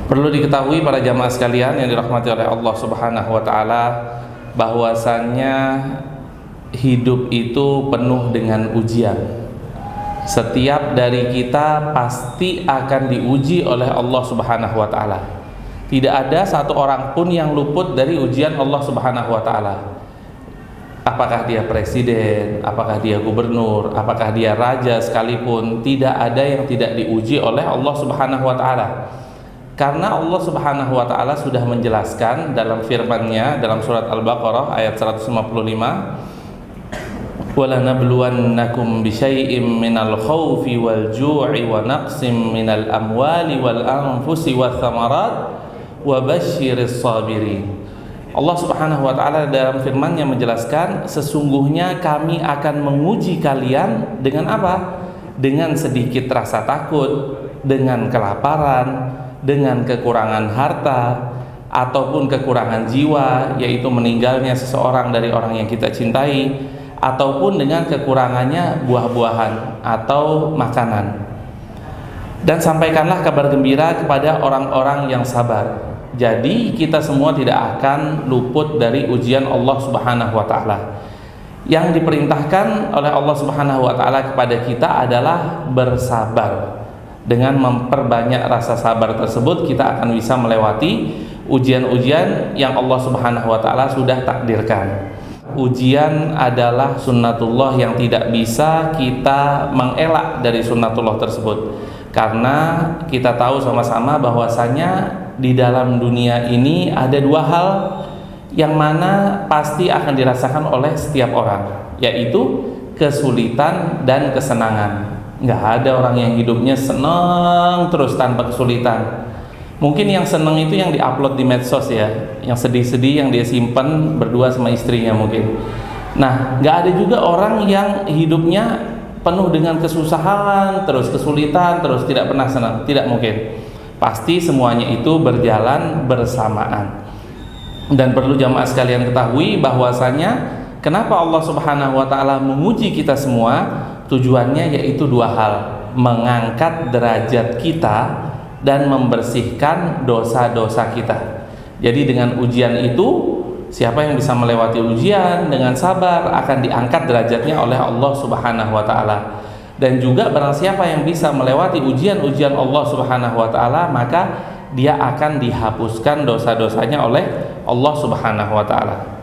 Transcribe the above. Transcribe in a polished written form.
Perlu diketahui para jamaah sekalian yang dirahmati oleh Allah Subhanahu wa taala, bahwasannya hidup itu penuh dengan ujian. Setiap dari kita pasti akan diuji oleh Allah Subhanahu wa taala. Tidak ada satu orang pun yang luput dari ujian Allah Subhanahu wa taala. Apakah dia presiden, apakah dia gubernur, apakah dia raja sekalipun, tidak ada yang tidak diuji oleh Allah Subhanahu wa taala. Karena Allah Subhanahu wa taala sudah menjelaskan dalam firman-Nya dalam surat Al-Baqarah ayat 155, "Walanabluwannakum bisyai'im minal khaufi wal ju'i wa naqsim minal amwali wal anfusi wath thamarat wa basyiris sabirin." Allah Subhanahu wa taala dalam firman-Nya menjelaskan, sesungguhnya kami akan menguji kalian dengan apa? Dengan sedikit rasa takut, dengan kelaparan, dengan kekurangan harta, ataupun kekurangan jiwa, yaitu meninggalnya seseorang dari orang yang kita cintai, ataupun dengan kekurangannya buah-buahan atau makanan. Dan sampaikanlah kabar gembira kepada orang-orang yang sabar. Jadi kita semua tidak akan luput dari ujian Allah Subhanahu wa taala. Yang diperintahkan oleh Allah Subhanahu wa taala kepada kita adalah bersabar. Dengan memperbanyak rasa sabar tersebut, kita akan bisa melewati ujian-ujian yang Allah Subhanahu wa taala sudah takdirkan. Ujian adalah sunnatullah yang tidak bisa kita mengelak dari sunnatullah tersebut. Karena kita tahu sama-sama bahwasanya di dalam dunia ini ada dua hal yang mana pasti akan dirasakan oleh setiap orang, yaitu kesulitan dan kesenangan. Nggak ada orang yang hidupnya senang terus tanpa kesulitan. Mungkin yang senang itu yang diupload di medsos ya, yang sedih-sedih yang dia simpan berdua sama istrinya mungkin. Nah, nggak ada juga orang yang hidupnya penuh dengan kesusahan, terus kesulitan, terus tidak pernah senang. Tidak mungkin. Pasti semuanya itu berjalan bersamaan. Dan perlu jamaah sekalian ketahui bahwasanya kenapa Allah Subhanahu wa taala menguji kita semua, tujuannya yaitu dua hal: mengangkat derajat kita dan membersihkan dosa-dosa kita. Jadi dengan ujian itu, siapa yang bisa melewati ujian dengan sabar akan diangkat derajatnya oleh Allah Subhanahu wa taala. Dan juga barang siapa yang bisa melewati ujian-ujian Allah Subhanahu wa taala, maka dia akan dihapuskan dosa-dosanya oleh Allah Subhanahu wa taala.